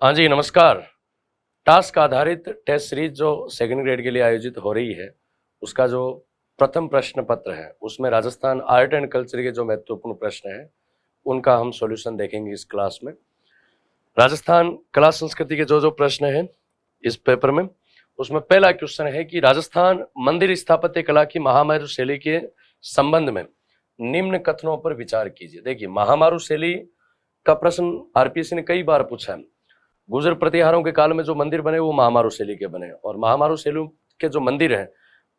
हाँ जी, नमस्कार। टास्क आधारित टेस्ट सीरीज जो सेकंड ग्रेड के लिए आयोजित हो रही है, उसका जो प्रथम प्रश्न पत्र है, उसमें राजस्थान आर्ट एंड कल्चर के जो महत्वपूर्ण प्रश्न हैं, उनका हम सॉल्यूशन देखेंगे इस क्लास में। राजस्थान कला संस्कृति के जो जो प्रश्न हैं इस पेपर में, उसमें पहला क्वेश्चन है कि राजस्थान मंदिर स्थापत्य कला की महामारू शैली के संबंध में निम्न कथनों पर विचार कीजिए। देखिए, महामारू शैली का प्रश्न आरपीएससी ने कई बार पूछा है। गुर्जर प्रतिहारों के काल में जो मंदिर बने वो महामारू शैली के बने, और महामारू शैली के जो मंदिर हैं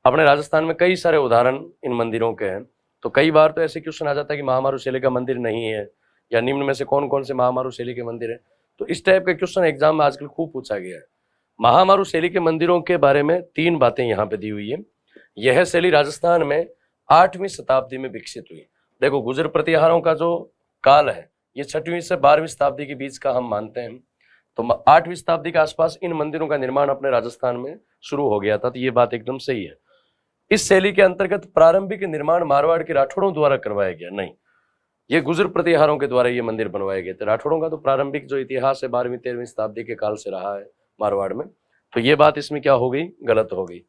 अपने राजस्थान में कई सारे उदाहरण इन मंदिरों के हैं। तो कई बार तो ऐसे क्वेश्चन आ जाता है कि महामारू शैली का मंदिर नहीं है, या निम्न में से कौन कौन से महामारू शैली के मंदिर है। तो इस टाइप का क्वेश्चन एग्जाम में आजकल खूब पूछा गया है। महामारू शैली के मंदिरों के बारे में 3 बातें यहाँ पे दी हुई है। यह शैली राजस्थान में 8वीं शताब्दी में विकसित हुई। देखो, गुर्जर प्रतिहारों का जो काल है ये 6वीं से 12वीं शताब्दी के बीच का हम मानते हैं। तो 8वीं शताब्दी के आसपास इन मंदिरों का निर्माण अपने राजस्थान में शुरू हो गया था। तो ये बात एकदम सही है। इस शैली के अंतर्गत प्रारंभिक निर्माण मारवाड़ के राठौड़ों द्वारा करवाया गया नहीं, ये गुर्जर प्रतिहारों के द्वारा ये मंदिर बनवाए गए थे। राठौड़ों का तो प्रारंभिक जो इतिहास है 12वीं 13वीं शताब्दी के काल से रहा है मारवाड़ में। तो ये बात इसमें क्या हो गई, गलत हो गई।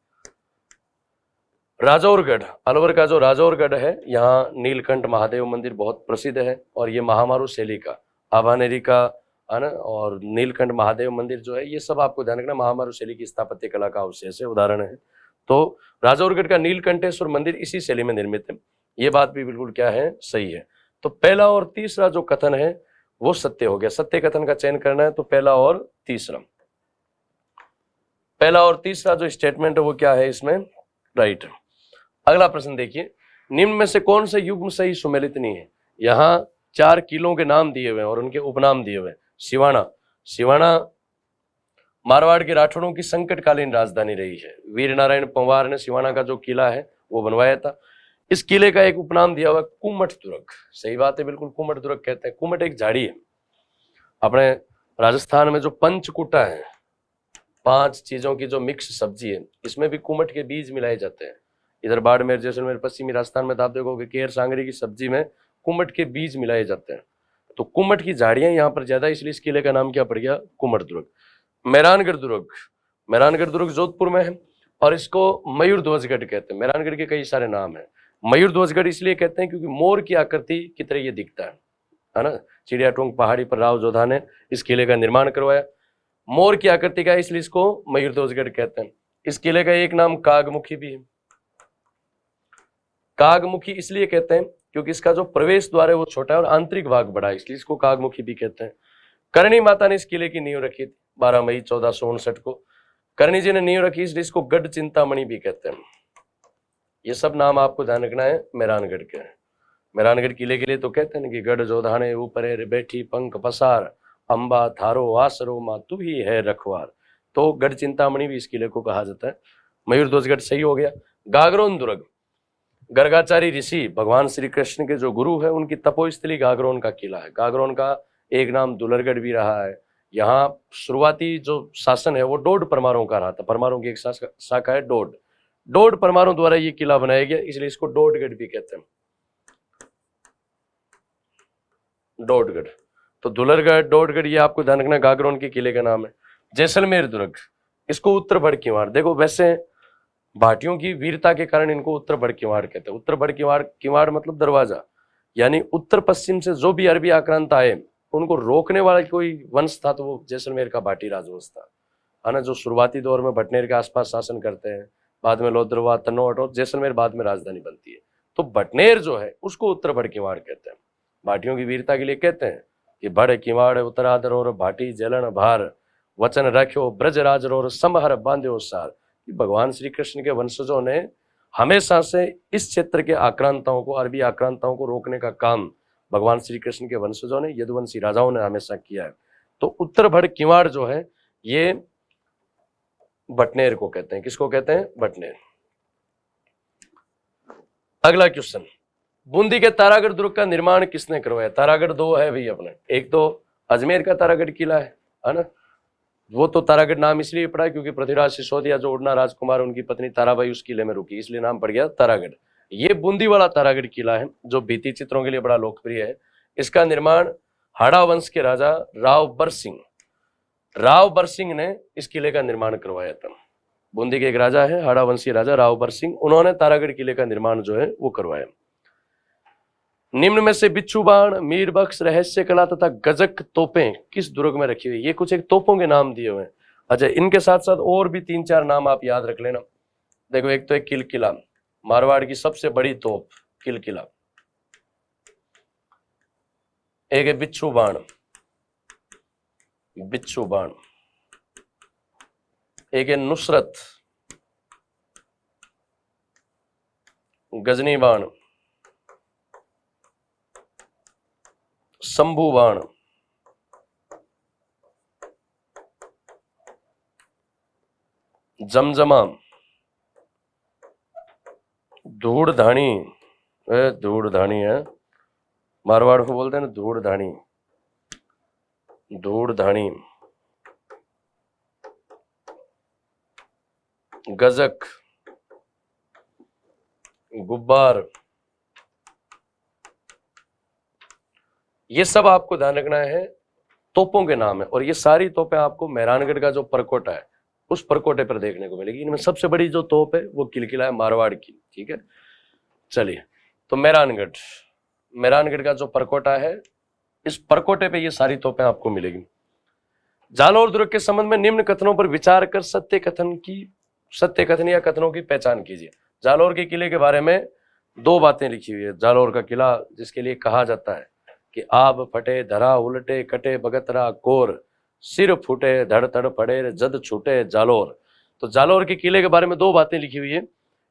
राजौरगढ़, अलवर का जो राजौरगढ़ है, यहाँ नीलकंठ महादेव मंदिर बहुत प्रसिद्ध है, और ये महामारू शैली का आभानेरी का है ना, और नीलकंठ महादेव मंदिर जो है, ये सब आपको ध्यान रखना महामारू शैली की स्थापत्य कला का अवशेष है, उदाहरण है। तो राजौरगढ़ का नीलकंठेश्वर मंदिर इसी शैली में निर्मित है। ये बात भी बिल्कुल क्या है, सही है। तो पहला और तीसरा जो कथन है वो सत्य हो गया। सत्य कथन का चयन करना है, तो पहला और तीसरा जो स्टेटमेंट है वो क्या है इसमें, राइट। अगला प्रश्न देखिए, निम्न में से कौन सा युग्म सही सुमेलित नहीं है। यहाँ 4 किलों के नाम दिए हुए हैं और उनके उपनाम दिए हुए हैं। सिवाना मारवाड़ के राठौड़ों की संकटकालीन राजधानी रही है। वीर नारायण पंवार ने सिवाना का जो किला है वो बनवाया था। इस किले का एक उपनाम दिया हुआ कुमट दुर्ग। सही बात है, बिल्कुल कुमट दुर्ग कहते हैं। कुमट एक झाड़ी है। अपने राजस्थान में जो पंचकुटा है, 5 चीजों की जो मिक्स सब्जी है, इसमें भी कुमट के बीज मिलाए जाते हैं। इधर बाड़मेर, जैसलमेर, पश्चिमी राजस्थान में तो आप देखोगे केर सांगरी की सब्जी में कुमट के बीज मिलाए जाते हैं। तो कुमट की झाड़ियां यहाँ पर ज्यादा, इसलिए इस किले का नाम क्या पड़ गया, कुमट दुर्ग। मेहरानगढ़ दुर्ग जोधपुर में है, और इसको मयूर ध्वजगढ़ कहते हैं। मेहरानगढ़ के कई सारे नाम है। मयूर ध्वजगढ़ इसलिए कहते हैं क्योंकि मोर की आकृति की तरह ये दिखता है ना। चिड़ियाटोंग पहाड़ी पर राव जोधा ने इस किले का निर्माण करवाया। मोर की आकृति का है, इसलिए इसको मयूर ध्वजगढ़ कहते हैं। इस किले का एक नाम कागमुखी भी है। कागमुखी इसलिए कहते हैं क्योंकि इसका जो प्रवेश द्वार है वो छोटा है और आंतरिक भाग बड़ा है, इसलिए इसको कागमुखी भी कहते हैं। करणी माता ने इस किले की नींव रखी थी 12 मई 1459 को। करणी जी ने नींव रखी, इसलिए इसको गढ़ चिंतामणि भी कहते हैं। ये सब नाम आपको ध्यान रखना है मेहरानगढ़ के। मेहरानगढ़ किले के लिए तो कहते हैं कि गढ़ जोधाने ऊपर बैठी पंख पसार, अंबा थारो आसरो माँ तू ही है रखवार। तो गढ़ चिंतामणि भी इस किले को कहा जाता है। मयूर ध्वजगढ़ सही हो गया। गागरोन दुर्ग, गर्गाचारी ऋषि भगवान श्री कृष्ण के जो गुरु है उनकी तपोस्थली गागरोन का किला है। गागरोन का एक नाम दुलरगढ़ भी रहा है। यहाँ शुरुआती जो शासन है वो डोड परमारों का रहा था। परमारों की एक शाखा है डोड परमारों द्वारा ये किला बनाया गया, इसलिए इसको डोडगढ़ भी कहते हैं। डोडगढ़, तो दुलरगढ़, डोडगढ़, ये आपको ध्यान रखना गागरोन के किले का नाम है। जैसलमेर दुर्ग, इसको उत्तर बड़किवाड़। देखो, वैसे भाटियों की वीरता के कारण इनको उत्तर बड़किवाड़ कहते हैं। उत्तर बड़किवाड़ मतलब दरवाजा, यानी उत्तर पश्चिम से जो भी अरबी आक्रांत आए उनको रोकने वाला कोई वंश था तो वो जैसलमेर का भाटी राजवंश था, है ना, जो शुरुआती दौर में भटनेर के आसपास शासन करते हैं। बाद में लोद्रवा, तनोट और जैसलमेर बाद में राजधानी बनती है। तो भटनेर जो है उसको उत्तर बड़किवाड़ कहते हैं। भाटियों की वीरता के लिए कहते हैं कि बड़ किवाड़ उत्तरादर और भाटी जलन भार, वचन रख्यो ब्रजराज और समहर बांध्यो सार। भगवान श्री कृष्ण के वंशजों ने हमेशा से इस क्षेत्र के आक्रांताओं को, अरबी आक्रांताओं को रोकने का काम भगवान श्री कृष्ण के वंशजों ने, यदुवंशी राजाओं ने हमेशा किया है। तो उत्तर बड़किवाड़ जो है ये भटनेर को कहते हैं। किसको कहते हैं, भटनेर। अगला क्वेश्चन, बूंदी के तारागढ़ दुर्ग का निर्माण किसने करवाया। तारागढ़ 2 है भाई अपने, एक तो अजमेर का तारागढ़ किला है ना, वो तो तारागढ़ नाम इसलिए पड़ा क्योंकि पृथ्वीराज सिसोदिया जो उड़ना राजकुमार, उनकी पत्नी ताराबाई उस किले में रुकी, इसलिए नाम पड़ गया तारागढ़। ये बूंदी वाला तारागढ़ किला है जो भित्ति चित्रों के लिए बड़ा लोकप्रिय है। इसका निर्माण हाड़ा वंश के राजा राव बर सिंह राव बरसिंह ने इस किले का निर्माण करवाया था। बूंदी के एक राजा है, हाड़ा वंशीय राजा राव बरसिंह, उन्होंने तारागढ़ किले का निर्माण जो है वो करवाया। निम्न में से बिच्छू बाण, मीर बख्श, रहस्य कला तथा गजक तोपें किस दुर्ग में रखी हुई? ये कुछ एक तोपों के नाम दिए हुए हैं। अच्छा, इनके साथ साथ और भी 3-4 नाम आप याद रख लेना। देखो, एक तो एक किलकिला, मारवाड़ की सबसे बड़ी तोप किलकिला। एक है बिच्छू बाण, बिच्छू बाण। एक है नुसरत, गजनी बाण, शंभू बाण, जमजमा, धूड़ धानी। धूड़ धानी है, मारवाड़ को बोलते हैं ना धूड़ धानी, धूड़ धानी। गजक, गुब्बार, ये सब आपको ध्यान रखना है, तोपों के नाम है। और ये सारी तोपें आपको मेहरानगढ़ का जो परकोटा है उस परकोटे पर देखने को मिलेगी। इनमें सबसे बड़ी जो तोप है वो किलकिला है मारवाड़ की। ठीक है, चलिए, तो मेहरानगढ़, मेहरानगढ़ का जो परकोटा है, इस परकोटे पे ये सारी तोपें आपको मिलेगी। जालौर दुर्ग के संबंध में निम्न कथनों पर विचार कर सत्य कथन या कथनों की पहचान कीजिए। जालौर के किले के बारे में 2 बातें लिखी हुई है। जालौर का किला, जिसके लिए कहा जाता है कि आब फटे धरा उलटे कटे बगतरा कोर, सिर फूटे धड़ धड़ पड़े जद छूटे जालौर। तो जालौर के किले के बारे में 2 बातें लिखी हुई है।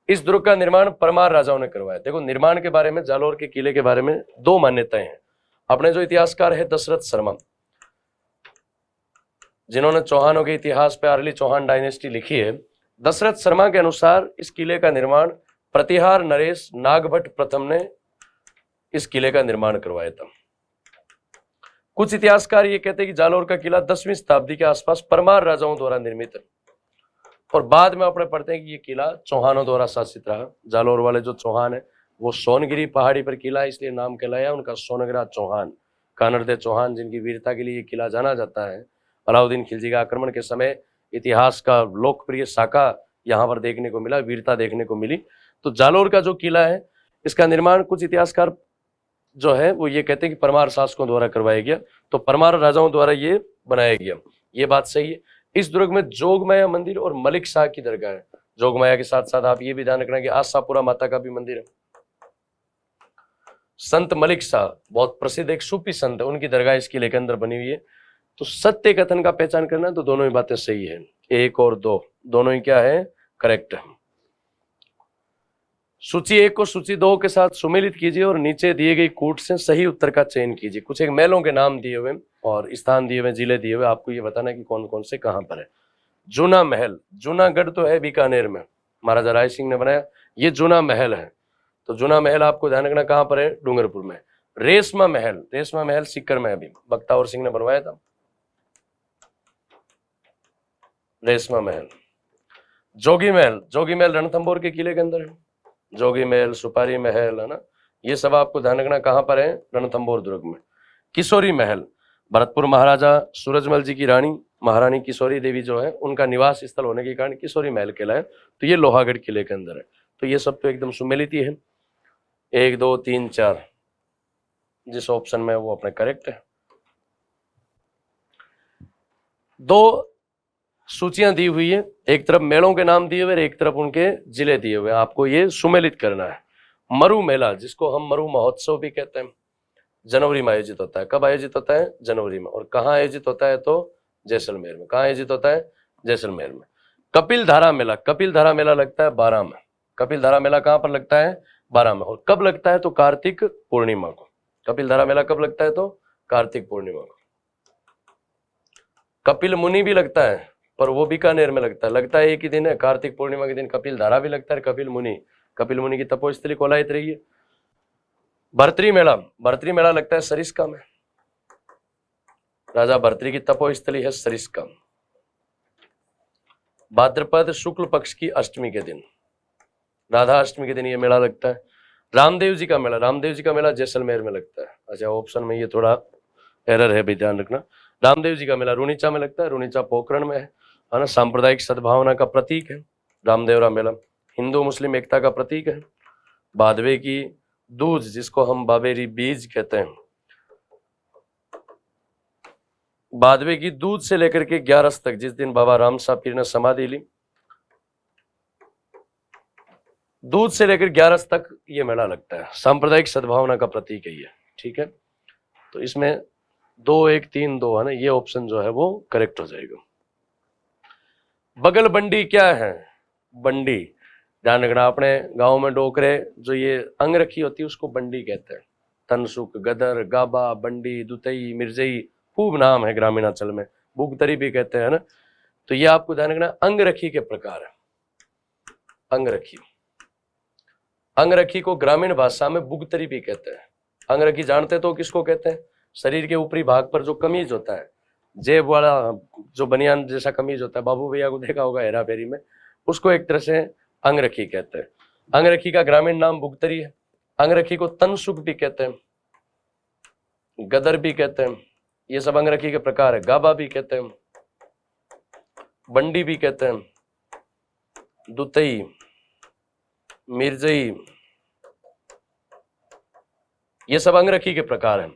इस दुर्ग का निर्माण परमार राजाओं ने करवाया। देखो, निर्माण के बारे में, जालौर के किले के बारे में 2 मान्यताएं हैं। अपने जो इतिहासकार है दशरथ शर्मा, जिन्होंने चौहानों के इतिहास पे आर्ली चौहान डायनेस्टी लिखी है, दशरथ शर्मा के अनुसार इस किले का निर्माण प्रतिहार नरेश नागभट्ट प्रथम ने इस किले का निर्माण करवाया था। कुछ इतिहासकार ये कहते हैं कि जालौर का किला 10वीं शताब्दी के आसपास परमार राजाओं द्वारा निर्मित है, और बाद में अपने पढ़ते हैं कि ये किला चौहानों द्वारा शासित रहा। जालौर वाले जो चौहान है वो सोनगिरी पहाड़ी पर किला है, इसलिए नाम कहलाया उनका सोनगिरा चौहान। कानरदे चौहान, जिनकी वीरता के लिए ये किला जाना जाता है। अलाउद्दीन खिलजी के आक्रमण के समय इतिहास का लोकप्रिय शाखा यहाँ पर देखने को मिला, वीरता देखने को मिली। तो जालौर का जो किला है, इसका निर्माण कुछ इतिहासकार जो है वो ये कहते हैं कि परमार शासकों द्वारा करवाया गया, तो परमार राजाओं द्वारा ये बनाया गया। ये बात सही है। इस दुर्ग में जोगमाया मंदिर और मलिक शाह की दरगाह है। जोगमाया के साथ साथ आप ये भी ध्यान रखना कि आशापुरा माता का भी मंदिर है। संत मलिक शाह बहुत प्रसिद्ध एक सूफी संत है, उनकी दरगाह इस किले के अंदर बनी हुई है। तो सत्य कथन का पहचान करना, तो दोनों ही बातें सही है। 1 और 2 दोनों ही क्या है, करेक्ट है। सूची 1 को सूची 2 के साथ सुमेलित कीजिए और नीचे दिए गई कूट से सही उत्तर का चयन कीजिए। कुछ एक महलों के नाम दिए हुए और स्थान दिए हुए, जिले दिए हुए, आपको ये बताना है कि कौन कौन से कहां पर है। जूना महल, जूनागढ़ तो है बीकानेर में, महाराजा राय सिंह ने बनाया, ये जूना महल है। तो जूना महल आपको ध्यान रखना कहां पर है, डूंगरपुर में। रेशमा महल, रेशमा महल सीकर में अभी बख्तावर सिंह ने बनवाया था, रेशमा महल। जोगी महल, जोगी महल रणथंभौर के किले के अंदर है। जोगी महल, सुपारी महल, है ना, ये सब आपको ध्यान रखना कहां पर है, रणथंभौर दुर्ग में। किशोरी महल, भरतपुर महाराजा सूरजमल जी की रानी महारानी किशोरी देवी जो है, उनका निवास स्थल होने के कारण किशोरी महल कहलाया। तो ये लोहागढ़ किले के अंदर है। तो ये सब तो एकदम सुमेलित ही है। 1 2 3 4 जिस ऑप्शन में वो अपने करेक्ट है। 2 सूचियां दी हुई है, एक तरफ मेलों के नाम दिए हुए, एक तरफ उनके जिले दिए हुए। आपको ये सुमेलित करना है। मरु मेला, जिसको हम मरु महोत्सव भी कहते हैं, जनवरी में आयोजित होता है। कब आयोजित होता है, जनवरी में। और कहाँ आयोजित होता है, तो जैसलमेर में। कहाँ आयोजित होता है, जैसलमेर में। कपिल धारा मेला, कपिल धारा मेला लगता है 12 में। कपिल धारा मेला कहाँ पर लगता है, 12 में। और कब लगता है, तो कार्तिक पूर्णिमा को। कपिल धारा मेला कब लगता है, तो कार्तिक पूर्णिमा को। कपिल मुनि भी लगता है, पर वो बीकानेर में लगता है एक ही दिन है, कार्तिक पूर्णिमा के दिन कपिल धारा भी लगता है, कपिल मुनि की तपोस्थली कोलायत रही है। भर्तरी मेला लगता है सरिस्का में, राजा भर्तरी की तपोस्थली है सरिस्का। भाद्रपद शुक्ल पक्ष की अष्टमी के दिन, राधा अष्टमी के दिन ये मेला लगता है। रामदेव जी का मेला जैसलमेर में लगता है। अच्छा, ऑप्शन में ये थोड़ा एरर है भी, ध्यान रखना। रामदेव जी का मेला रुणीचा में लगता है, रुणीचा पोखरण में है ना। सांप्रदायिक सद्भावना का प्रतीक है रामदेवरा मेला। हिंदू मुस्लिम एकता का प्रतीक है। बादवे की दूज, जिसको हम बाबेरी बीज कहते हैं, बादवे की दूध से लेकर के 11 तक, जिस दिन बाबा राम साहब पीर ने समाधि ली, दूध से लेकर 11 तक ये मेला लगता है। सांप्रदायिक सद्भावना का प्रतीक है ये, ठीक है। तो इसमें 2 1 3 2 है ना, ये ऑप्शन जो है वो करेक्ट हो जाएगा। बगल बंडी क्या है? बंडी, ध्यान रखना, अपने गांव में डोकरे जो ये अंग रखी होती है उसको बंडी कहते हैं। तनसुक, गदर, गाबा, बंडी, दुतई, मिर्जई, खूब नाम है ग्रामीणांचल में, बुगतरी भी कहते हैं ना। तो ये आपको ध्यान रखना, अंग रखी के प्रकार है। अंग रखी, अंग रखी को ग्रामीण भाषा में बुगतरी भी कहते हैं। अंग रखी जानते तो किसको कहते हैं? शरीर के ऊपरी भाग पर जो कमीज होता है, जेब वाला जो बनियान जैसा कमीज होता है, बाबू भैया को देखा होगा हेरा फेरी में, उसको एक तरह से अंगरखी कहते हैं। अंगरखी का ग्रामीण नाम बुगतरी है। अंगरखी को तनसुक भी कहते हैं, गदर भी कहते हैं, ये सब अंगरखी के प्रकार है। गाबा भी कहते हैं, बंडी भी कहते हैं, दुतई, मिर्जई, ये सब अंगरखी के प्रकार हैं।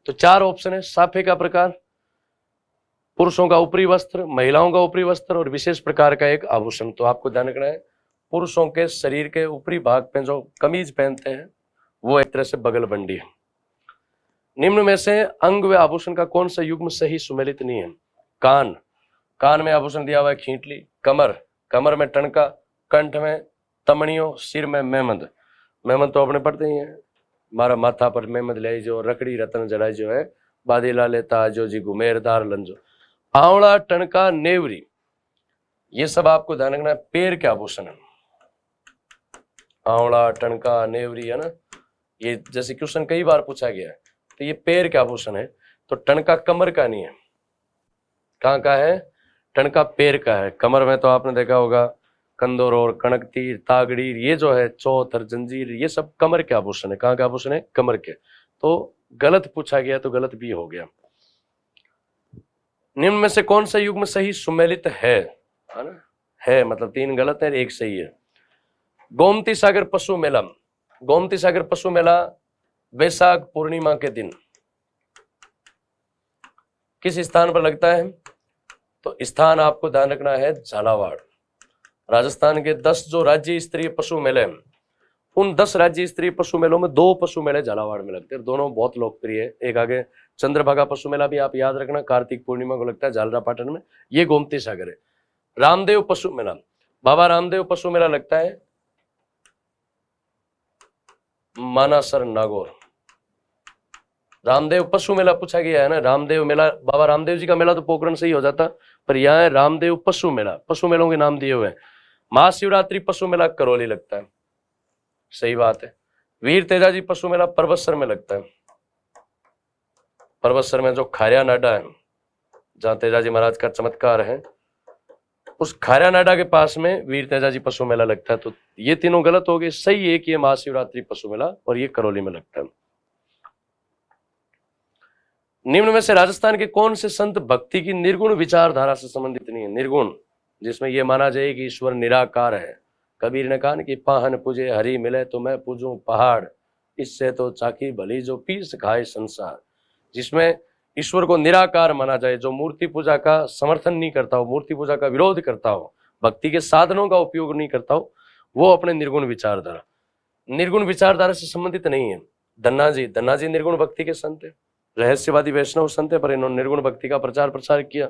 तो 4 ऑप्शन है। साफे का प्रकार, पुरुषों का ऊपरी वस्त्र, महिलाओं का ऊपरी वस्त्र और विशेष प्रकार का एक आभूषण। तो आपको ध्यान रखना है, पुरुषों के शरीर के ऊपरी भाग पे जो कमीज पहनते हैं वो एक तरह से बगल बंडी है। निम्न में से अंग व आभूषण का कौन सा युग्म सही सुमेलित नहीं है? कान, कान में आभूषण दिया हुआ है खींटली। कमर, कमर में टणका, कंठ में तमणियों, सिर में मेहमद। मेहमद तो अपने पढ़ते ही हैं, मारा माथा पर मेहमद ले जो, रकड़ी रतन जड़ाई जो है, बादीला लेता जो जी घुमेरदार लंजो। आंवला, टणका, नेवरी, ये सब आपको ध्यान रखना है, पैर के आभूषण है। आंवला, टणका, नेवरी है ना, ये जैसे क्वेश्चन कई बार पूछा गया है, तो ये पैर के आभूषण है। तो टणका कमर का नहीं है, कहाँ का है? टणका पैर का है। कमर में तो आपने देखा होगा कंदोर और कणक तीर, तागड़ीर, ये जो है चौथर, जंजीर, ये सब कमर के आभूषण है। कहाँ के आभूषण है? कमर के। तो गलत पूछा गया तो गलत भी हो गया। निम्न में से कौन सा युग्म सही सुमेलित है ना? है मतलब 3 गलत है, 1 सही है। गोमती सागर पशु मेला, गोमती सागर पशु मेला वैशाख पूर्णिमा के दिन किस स्थान पर लगता है? तो स्थान आपको ध्यान रखना है झालावाड़। राजस्थान के 10 जो राज्य स्तरीय पशु मेले हैं, उन 10 राज्य स्तरीय पशु मेलों में 2 पशु मेले झालावाड़ में लगते हैं। दोनों बहुत लोकप्रिय है। एक आगे चंद्रभागा पशु मेला भी आप याद रखना, कार्तिक पूर्णिमा को लगता है झालरापाटन में। ये गोमती सागर है। रामदेव पशु मेला, बाबा रामदेव पशु मेला लगता है मानासर नागौर। रामदेव पशु मेला पूछा गया है ना, रामदेव मेला, बाबा रामदेव जी का मेला तो पोखरण से ही हो जाता, पर यहाँ है रामदेव पशु मेला, पशु मेलों के नाम दिए हुए हैं। महाशिवरात्रि पशु मेला करौली लगता है, सही बात है। वीर तेजाजी पशु मेला परबतसर में लगता है। परबतसर में जो खारिया नाडा है, जहां तेजाजी महाराज का चमत्कार है, उस खारिया नाडा के पास में वीर तेजाजी पशु मेला लगता है। तो ये तीनों गलत हो गए। सही है कि ये महाशिवरात्रि पशु मेला और ये करौली में लगता है। निम्न में से राजस्थान के कौन से संत भक्ति की निर्गुण विचारधारा से संबंधित नहीं है? निर्गुण, जिसमें यह माना जाए कि ईश्वर निराकार है। कबीर ने कहा कि पाहन पूजे हरि मिले तो मैं पूजूं पहाड़, इससे तो चाकी भली जो पीस खाए संसार। जिसमें ईश्वर को निराकार माना जाए, जो मूर्ति पूजा का समर्थन नहीं करता हो, मूर्ति पूजा का विरोध करता हो, भक्ति के साधनों का उपयोग नहीं करता हो, वो अपने निर्गुण विचारधारा, निर्गुण विचारधारा से संबंधित नहीं है। धन्ना जी निर्गुण भक्ति के संत है, रहस्यवादी वैष्णव संत है, पर इन्होंने निर्गुण भक्ति का प्रचार प्रसार किया।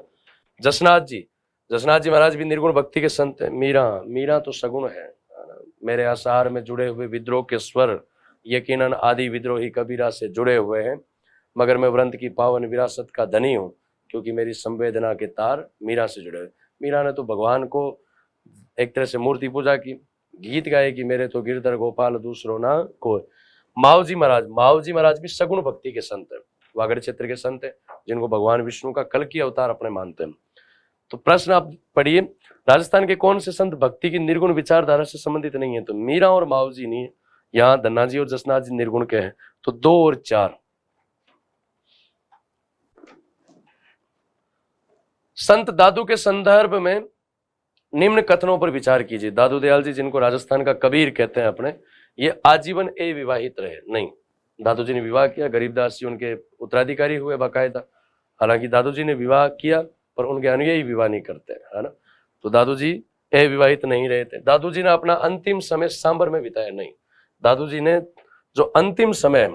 जसनाथ जी महाराज भी निर्गुण भक्ति के संत है। मीरा तो सगुण है। मेरे आसार में जुड़े हुए विद्रोह के स्वर यकीनन आदि विद्रोही कबीरा से जुड़े हुए हैं, मगर मैं व्रंत की पावन विरासत का धनी हूँ, क्योंकि मेरी संवेदना के तार मीरा से जुड़े हुए। मीरा ने तो भगवान को एक तरह से मूर्ति पूजा की, गीत गाए कि मेरे तो गिरधर गोपाल दूसरो ना कोई। माव जी महाराज भी सगुण भक्ति के संत है, वागड़ क्षेत्र के संत है, जिनको भगवान विष्णु का कल की अवतार अपने मानते हैं। तो प्रश्न आप पढ़िए, राजस्थान के कौन से संत भक्ति की निर्गुण विचारधारा से संबंधित नहीं है? तो मीरा और माव जी नहीं है। यहाँ धन्ना जी और जसनाथ जी निर्गुण के हैं। तो 2 और 4। संत दादू के संदर्भ में निम्न कथनों पर विचार कीजिए। दादू दयाल जी, जिनको राजस्थान का कबीर कहते हैं अपने, ये आजीवन अविवाहित रहे। नहीं, दादू जी ने विवाह किया, गरीबदास जी उनके उत्तराधिकारी हुए बाकायदा। हालांकि दादू जी ने विवाह किया पर उनके अनुयायी विवाह नहीं करते, है ना। तो दादू जी अविवाहित नहीं रहे थे। दादू जी ने अपना अंतिम समय सांबर में बिताया। नहीं, दादू जी ने जो अंतिम समय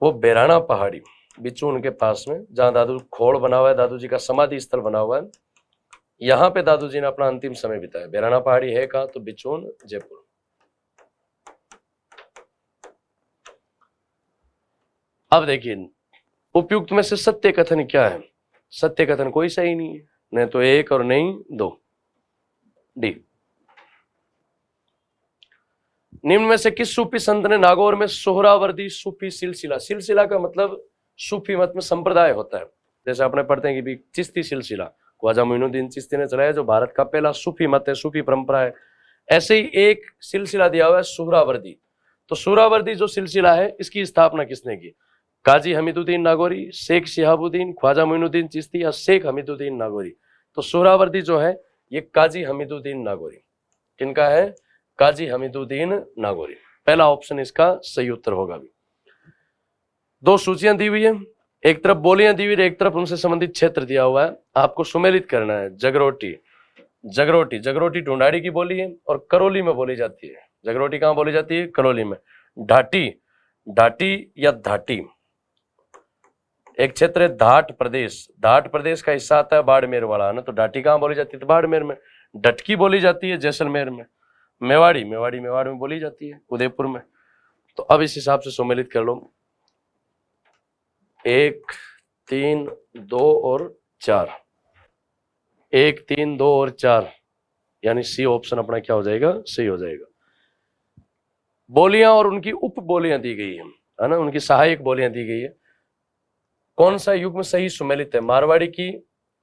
वो बेराना पहाड़ी बिचून के पास में, जहां दादू खोड़ बना हुआ है, दादू जी का समाधि स्थल बना हुआ है, यहां पे दादू जी ने अपना अंतिम समय बिताया। बेराना पहाड़ी है कहां? तो बिचून, जयपुर। अब देखिए, उपयुक्त में से सत्य कथन क्या है? सत्य कथन कोई सही नहीं है, नहीं तो 1 और नहीं 2। डी। निम्न में से किस सूफी संत ने नागौर में सोहरावर्दी सूफी सिलसिला, सिलसिला का मतलब सूफी मत में संप्रदाय होता है, जैसे आपने पढ़ते हैं कि भी चिश्ती सिलसिला ख्वाजा मोइनुद्दीन चिश्ती ने चलाया, जो भारत का पहला सूफी मत है, सूफी परंपरा है। ऐसे ही एक सिलसिला दिया हुआ है सोहरावर्दी। तो सोहरावर्दी जो सिलसिला है, इसकी स्थापना किसने की? काजी हमीदुद्दीन नागौरी, शेख शिहाबुद्दीन, ख्वाजा मोइनुद्दीन चिश्ती या शेख हमीदुद्दीन नागौरी। तो सोहरावर्दी जो है ये काजी हमीदुद्दीन नागौरी, किनका है? काजी हमीदुद्दीन नागौरी। पहला ऑप्शन इसका सही उत्तर होगा। भी 2 सूचियां दी हुई है, एक तरफ बोलियां दी हुई है, एक तरफ उनसे संबंधित क्षेत्र दिया हुआ है। आपको सुमेलित करना है। जगरोटी, जगरोटी, जगरोटी ढूंढाड़ी की बोली है और करौली में बोली जाती है। जगरोटी कहां बोली जाती है? करौली में। ढाटी, ढाटी या धाटी एक क्षेत्र है, धाट प्रदेश। धाट प्रदेश का हिस्सा आता है बाड़मेर वाला, ना। तो ढाटी कहां बोली जाती है? तो बाड़मेर में। डटकी बोली जाती है जैसलमेर में। मेवाड़ी, मेवाड़ी मेवाड़ में बोली जाती है, उदयपुर में। तो अब इस हिसाब से सम्मिलित कर लो। 1, 3, 2 और 4। 1, 3, 2 और 4, यानी सी ऑप्शन अपना क्या हो जाएगा? सही हो जाएगा। बोलियां और उनकी उप बोलियां दी गई है ना, उनकी सहायक बोलियां दी गई है। कौन सा युग में सही सुमेलित है? मारवाड़ी की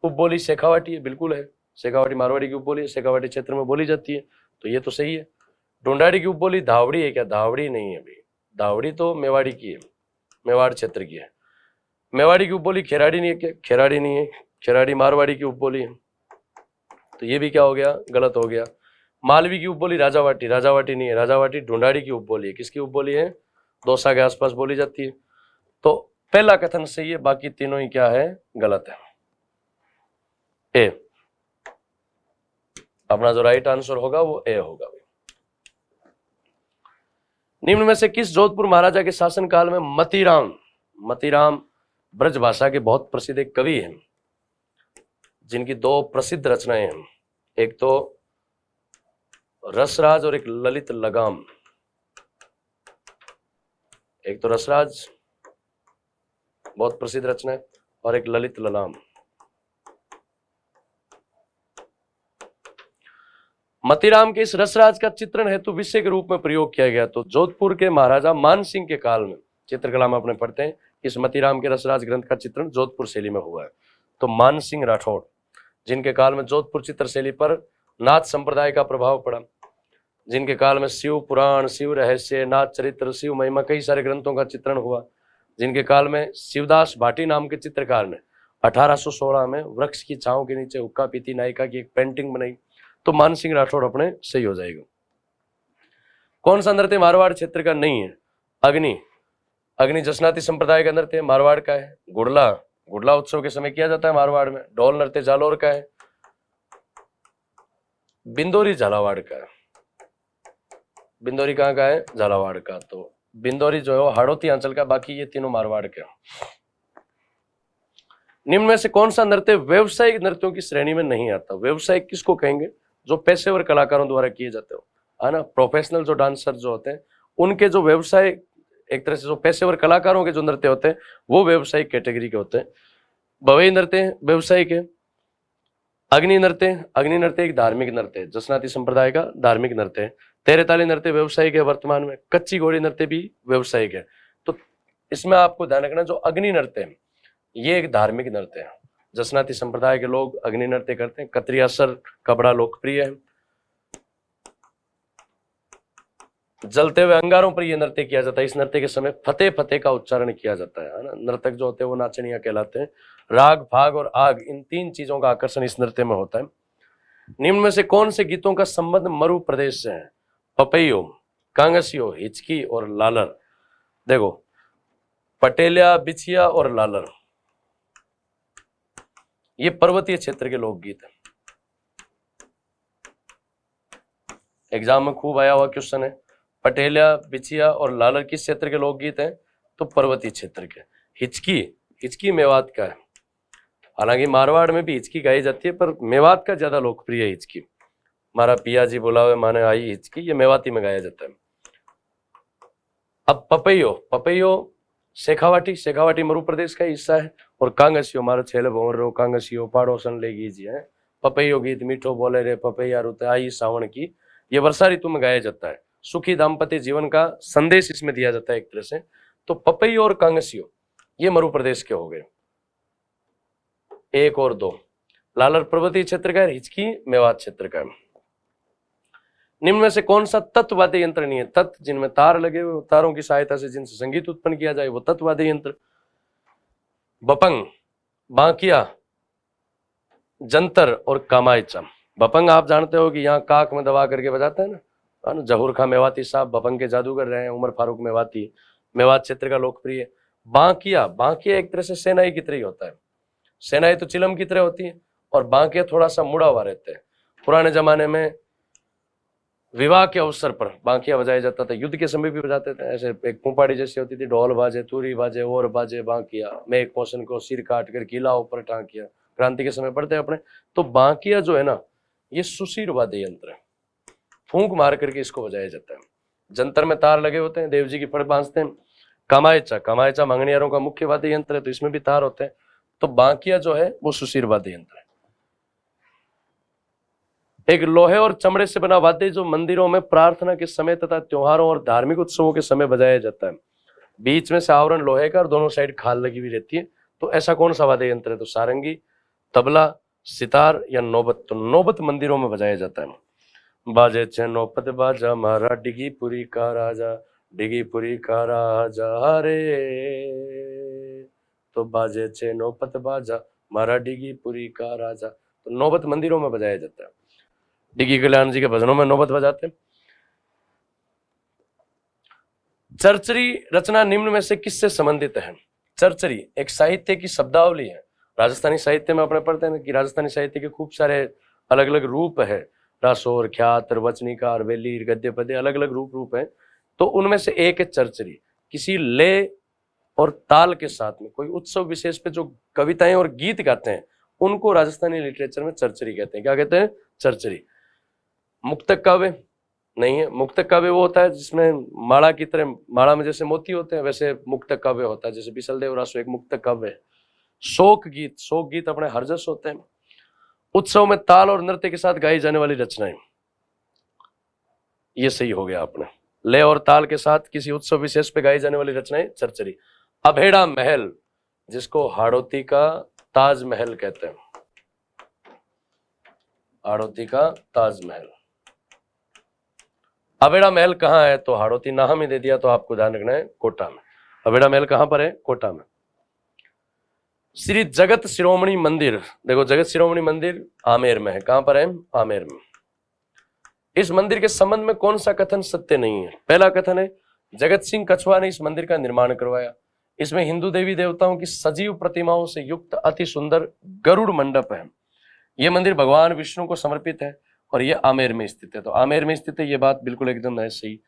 उपबोली शेखावाटी है, बिल्कुल है। शेखावाटी मारवाड़ी की उपबोली है, शेखावाटी क्षेत्र में बोली जाती है, तो ये तो सही है। ढूंढाड़ी की उपबोली धावड़ी है क्या? धावड़ी नहीं है भाई, धावड़ी तो मेवाड़ी की है, मेवाड़ क्षेत्र की है। मेवाड़ी की उपबोली खेराड़ी नहीं है क्या? खेराड़ी नहीं है, खेराड़ी मारवाड़ी की उपबोली है, तो ये भी क्या हो गया? गलत हो गया। मालवी की उपबोली राजावाटी, राजावाटी नहीं है, राजावाटी ढूंढाड़ी की उपबोली है। किसकी उपबोली है? दौसा के आसपास बोली जाती है। तो पहला कथन सही है, बाकी तीनों ही क्या है? गलत है। ए, अपना जो राइट आंसर होगा वो ए होगा। निम्न में से किस जोधपुर महाराजा के शासनकाल में मतीराम, मतीराम ब्रज भाषा के बहुत प्रसिद्ध एक कवि हैं, जिनकी 2 प्रसिद्ध रचनाएं हैं, एक तो रसराज और एक ललित लगाम। एक तो रसराज बहुत प्रसिद्ध रचना है और एक ललित लगाम। मतीराम के इस रसराज का चित्रण हेतु विषय के रूप में प्रयोग किया गया। तो जोधपुर के महाराजा मान सिंह के काल में, चित्रकला में अपने पढ़ते हैं, इस मतीराम के रसराज ग्रंथ का चित्रण जोधपुर शैली में हुआ है। तो मान सिंह राठौड़, जिनके काल में जोधपुर चित्र शैली पर नाथ संप्रदाय का प्रभाव पड़ा, जिनके काल में शिव पुराण, शिव रहस्य, नाथ चरित्र, शिव महिमा, कई सारे ग्रंथों का चित्रण हुआ, जिनके काल में शिवदास भाटी नाम के चित्रकार ने 1816 में वृक्ष की छांव के नीचे हुक्का पीती नायिका की एक पेंटिंग बनाई। तो मान सिंह राठौड़ अपने सही हो जाएगा। कौन सा नृत्य मारवाड़ क्षेत्र का नहीं है? अग्नि, अग्नि जसनाती संप्रदाय का नृत्य मारवाड़ का है। गुड़ला, गुड़ला उत्सव के समय किया जाता है मारवाड़ में। ढोल नृत्य जालोर का है। बिंदोरी झालावाड़ का है। बिंदोरी कहाँ का है? झालावाड़ का। तो बिंदोरी जो है वो हाड़ौती अंचल का, बाकी ये तीनों मारवाड़ के। निम्न में से कौन सा नृत्य व्यवसायिक नृत्यों की श्रेणी में नहीं आता? व्यवसायिक किसको कहेंगे? जो पेशेवर कलाकारों द्वारा किए जाते हो, है ना। प्रोफेशनल जो डांसर जो होते हैं, उनके जो व्यवसाय, एक तरह से जो पेशेवर कलाकारों के जो नृत्य होते हैं वो व्यवसायिक कैटेगरी के होते हैं। भवई नृत्य व्यवसायिक है। अग्नि नृत्य, अग्नि नृत्य एक धार्मिक नृत्य है, जसनाती संप्रदाय का धार्मिक नृत्य है। तेरे ताली नृत्य व्यवसायिक है वर्तमान में। कच्ची घोड़ी नृत्य भी व्यवसायिक है। तो इसमें आपको ध्यान रखना, जो अग्नि नृत्य है ये एक धार्मिक नृत्य है। जसनाती संप्रदाय के लोग अग्नि नृत्य करते हैं। कतरिया सर का बड़ा लोकप्रिय है। जलते हुए अंगारों पर यह नृत्य किया जाता है। इस नृत्य के समय फतेह फतेह का उच्चारण किया जाता है ना। नर्तक जो होते हैं वो नाचनिया कहलाते हैं। राग, भाग और आग, इन तीन चीजों का आकर्षण इस नृत्य में होता है। निम्न में से कौन से गीतों का संबंध मरु प्रदेश से है? पपैयो, कांगसियो, हिचकी और लालर। देखो, पटेलिया, बिछिया और लालर ये पर्वतीय क्षेत्र के लोकगीत हैं। एग्जाम में खूब आया हुआ क्वेश्चन है। पटेलिया, बिछिया और लालर किस क्षेत्र के लोकगीत हैं? तो पर्वतीय क्षेत्र के। हिचकी, हिचकी मेवात का है। हालांकि मारवाड़ में भी हिचकी गाई जाती है, पर मेवात का ज्यादा लोकप्रिय है हिचकी। हमारा पिया जी बुलावे माने आई हिचकी, ये मेवाती में गाया जाता है। अब पपैयो, पपैयो शेखावाटी, शेखावाटी मरु प्रदेश का हिस्सा है। और कांगसियो, मारो छेले भंवर रो कांगसियो पाड़ोसन ले गीजिए है। पपैयो गीत मीठो बोले रे पपैया रुते आई सावन की, ये वर्षा ऋतु में गाया जाता है। सुखी दाम्पत्य जीवन का संदेश इसमें दिया जाता है एक तरह से। तो पपैयो और कांगसियो ये मरु प्रदेश के हो गए, 1 और 2। लालर पर्वतीय क्षेत्र का है, हिचकी मेवात क्षेत्र का है। निम्न में से कौन सा तत्वाद्य यंत्र नहीं है? तत्व जिनमें तार लगे हुए, तारों की सहायता से जिनसे संगीत उत्पन्न किया जाए वो तत्वाद्य यंत्र। बपंग, बांकिया, जंतर और कामायचा। बपंग आप जानते हो कि यहाँ काक में दबा करके बजाते हैं ना। जहूर खां मेवाती साहब बपंग के जादूगर रहे हैं। उमर फारूक मेवाती, मेवात क्षेत्र का लोकप्रिय। बांकिया, बांकिया एक तरह से सेनाई की तरह ही होता है। सेनाई तो चिलम की तरह होती है और बांकिया थोड़ा सा मुड़ा हुआ रहता है। पुराने जमाने में विवाह के अवसर पर बांकिया बजाया जाता था, युद्ध के समय भी बजाते थे। ऐसे एक पुंपाड़ी जैसी होती थी, ढोल बाजे, तुरी बाजे और बाजे बांकिया, मैं एक पोषण को सिर काट कर किला ऊपर टांकिया, क्रांति के समय पढ़ते हैं अपने। तो बांकिया जो है ना, ये सुशीर वाद्य यंत्र है, फूंक मार करके इसको बजाया जाता है। जंतर में तार लगे होते हैं, देव जी की फड़ बांधते हैं। कामायचा, कामायचा मंगनियारों का मुख्य वाद्य यंत्र है, तो इसमें भी तार होते हैं। तो बांकिया जो है वो सुशीर वाद्य यंत्र है। एक लोहे और चमड़े से बना वाद्य जो मंदिरों में प्रार्थना के समय तथा त्योहारों और धार्मिक उत्सवों के समय बजाया जाता है। बीच में से आवरण लोहे का और दोनों साइड खाल लगी हुई रहती है। तो ऐसा कौन सा वाद्य यंत्र है? तो सारंगी, तबला, सितार या नौबत। तो नौबत मंदिरों में बजाया जाता है। बाजे छे नौपत बाजा मारा डिगीपुरी का राजा, डिगीपुरी का राजा रे। तो बाजे छे नौपत बाजा मारा डिगीपुरी का राजा। तो नौबत मंदिरों में बजाया जाता है। डिगी कल्याण जी के भजनों में नौबत बजाते हैं। चरचरी रचना निम्न में से किससे संबंधित है? चरचरी एक साहित्य की शब्दावली है। राजस्थानी साहित्य में अपने पढ़ते हैं कि राजस्थानी साहित्य के खूब सारे अलग अलग रूप है। रासोर, ख्यात, वचनिकार, वेली, गद्य पद्य, अलग अलग रूप है। तो उनमें से एक है चरचरी। किसी ले और ताल के साथ में कोई उत्सव विशेष पे जो कविताएं और गीत गाते हैं उनको राजस्थानी लिटरेचर में चरचरी कहते हैं। क्या कहते हैं? चरचरी। मुक्तक काव्य नहीं है। मुक्तक काव्य वो होता है जिसमें माला की तरह, माला में जैसे मोती होते हैं वैसे मुक्तक काव्य होता है। जैसे बिसलदेव रासो एक मुक्तक काव्य है। शोक गीत, शोक गीत अपने हरजस होते हैं। उत्सव में ताल और नृत्य के साथ गाई जाने वाली रचनाएं, ये सही हो गया आपने। लय और ताल के साथ किसी उत्सव विशेष पे गाई जाने वाली रचनाएं चरचरी। अभेड़ा महल, जिसको हाड़ौती का ताजमहल कहते हैं। हाड़ौती का ताजमहल। अभेड़ा महल कहाँ है? तो हाड़ौती नाम ही दे दिया, तो आपको ध्यान रखना है कोटा में। अभेड़ा महल कहाँ पर है? कोटा में। श्री जगत शिरोमणि मंदिर, देखो जगत शिरोमणि मंदिर आमेर में है। कहां पर है? आमेर में। इस मंदिर के संबंध में कौन सा कथन सत्य नहीं है? पहला कथन है जगत सिंह कछुआ ने इस मंदिर का निर्माण करवाया। इसमें हिंदू देवी देवताओं की सजीव प्रतिमाओं से युक्त अति सुंदर गरुड़ मंडप है। यह मंदिर भगवान विष्णु को समर्पित है और यह आमेर में स्थित है। तो आमेर में स्थित है, ये बात बिल्कुल एकदम है सही।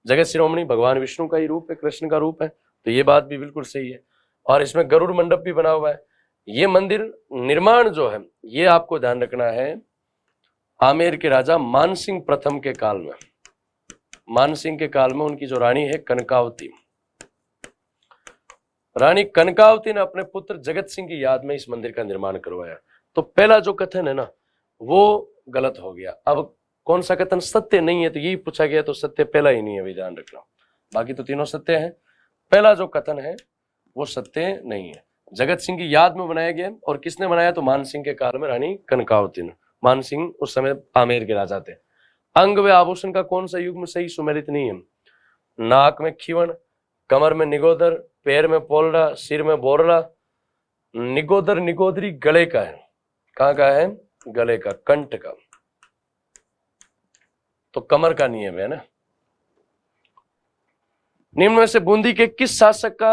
जगत शिरोमणि भगवान विष्णु का ही रूप है, कृष्ण का रूप है, तो ये बात भी बिल्कुल सही है। और इसमें गरुड़ मंडप भी बना हुआ है। ये मंदिर निर्माण जो है ये आपको ध्यान रखना है आमेर के राजा मानसिंह प्रथम के काल में। मानसिंह के काल में उनकी जो रानी है कनकावती, रानी कनकावती ने अपने पुत्र जगत सिंह की याद में इस मंदिर का निर्माण करवाया। तो पहला जो कथन है ना वो गलत हो गया। अब कौन सा कथन सत्य नहीं है? तो यही पूछा गया, तो सत्य पहला ही नहीं है, भी ध्यान रखना। बाकी तो तीनों सत्य है, पहला जो कथन है वो सत्य नहीं है। जगत सिंह की याद में बनाया गया। और किसने बनाया? तो मानसिंह के काल में रानी कनकावती ने। मानसिंह उस समय आमेर के राजा थे। अंग व आभूषण का कौन सा युग में सही सुमेलित नहीं है? नाक में खीवन, कमर में निगोदर, पैर में पोलड़ा, सिर में बोरला। निगोदर निगोदरी गले का है, कहाँ का है? गले का, कंठ का, तो कमर का नियम है ना। निम्न में से बूंदी के किस शासक का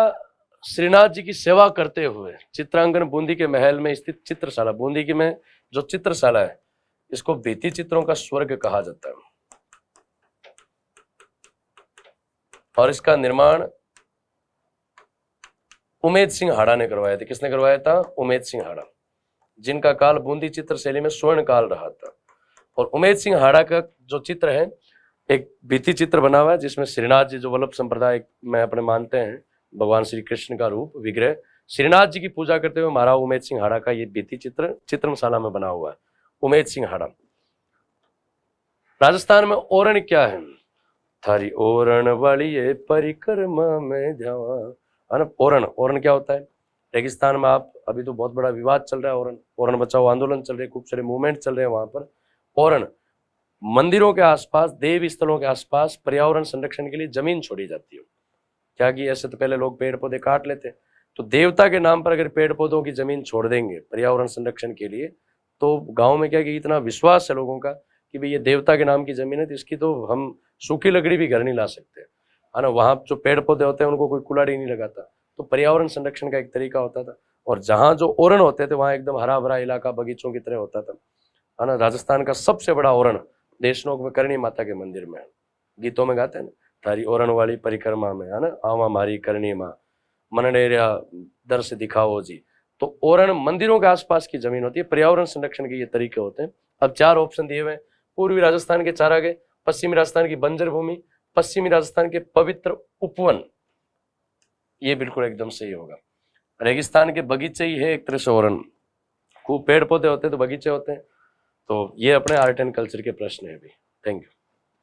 श्रीनाथ जी की सेवा करते हुए चित्रांगन बूंदी के महल में स्थित चित्रशाला, बूंदी की में जो चित्रशाला है इसको भित्ति चित्रों का स्वर्ग कहा जाता है, और इसका निर्माण उमेद सिंह हाड़ा ने करवाया था। किसने करवाया था? उमेद सिंह हाड़ा, जिनका काल बूंदी चित्र शैली में स्वर्ण काल रहा था। और उमेद सिंह हाड़ा का जो चित्र है, एक भित्ति चित्र बना हुआ है जिसमें श्रीनाथ जी जो वल्लभ संप्रदाय में अपने मानते हैं भगवान श्री कृष्ण का रूप विग्रह, श्रीनाथ जी की पूजा करते हुए महाराज उमेद सिंह हाड़ा का ये भित्ति चित्र चित्रशाला में बना हुआ है, उमेद सिंह हाड़ा। राजस्थान में ओरण क्या है? थारी ओरण वाली ये परिक्रमा में जावा, है ना। ओरण, ओरण क्या होता है? रेगिस्तान में आप, अभी तो बहुत बड़ा विवाद चल रहा है, ओरण बचाओ आंदोलन चल रहे हैं, खूब सारे मूवमेंट चल रहे हैं वहां पर। ओरण मंदिरों के आसपास, देव स्थलों के आसपास पर्यावरण संरक्षण के लिए जमीन छोड़ी जाती है। क्या कि ऐसे तो पहले लोग पेड़ पौधे काट लेते, तो देवता के नाम पर अगर पेड़ पौधों की जमीन छोड़ देंगे पर्यावरण संरक्षण के लिए, तो गांव में क्या कि इतना विश्वास है लोगों का कि भाई ये देवता के नाम की जमीन है, तो इसकी तो हम सूखी लकड़ी भी घर नहीं ला सकते, है ना। वहां जो पेड़ पौधे होते हैं उनको कोई कुल्हाड़ी नहीं लगाता, तो पर्यावरण संरक्षण का एक तरीका होता था। और जहाँ जो ओरण होते थे वहां एकदम हरा भरा इलाका बगीचों की तरह होता था, है ना। राजस्थान का सबसे बड़ा ओरण देशनोक में करणी माता के मंदिर में है, गीतों में गाते हैं ना, थारी ओरण वाली परिक्रमा में, है ना, आवा मारी करणी माँ मनडेरिया दर से दिखाओ जी। तो ओरण मंदिरों के आसपास की जमीन होती है, पर्यावरण संरक्षण के ये तरीके होते हैं। अब 4 ऑप्शन दिए हुए, पूर्वी राजस्थान के चारागाह, पश्चिमी राजस्थान की बंजर भूमि, पश्चिमी राजस्थान के पवित्र उपवन, ये बिल्कुल एकदम सही होगा। रेगिस्तान के बगीचे ही है एक तरह से ओरण, खूब पेड़ पौधे होते हैं तो बगीचे होते हैं। तो ये अपने आर्ट एंड कल्चर के प्रश्न है अभी। Thank you.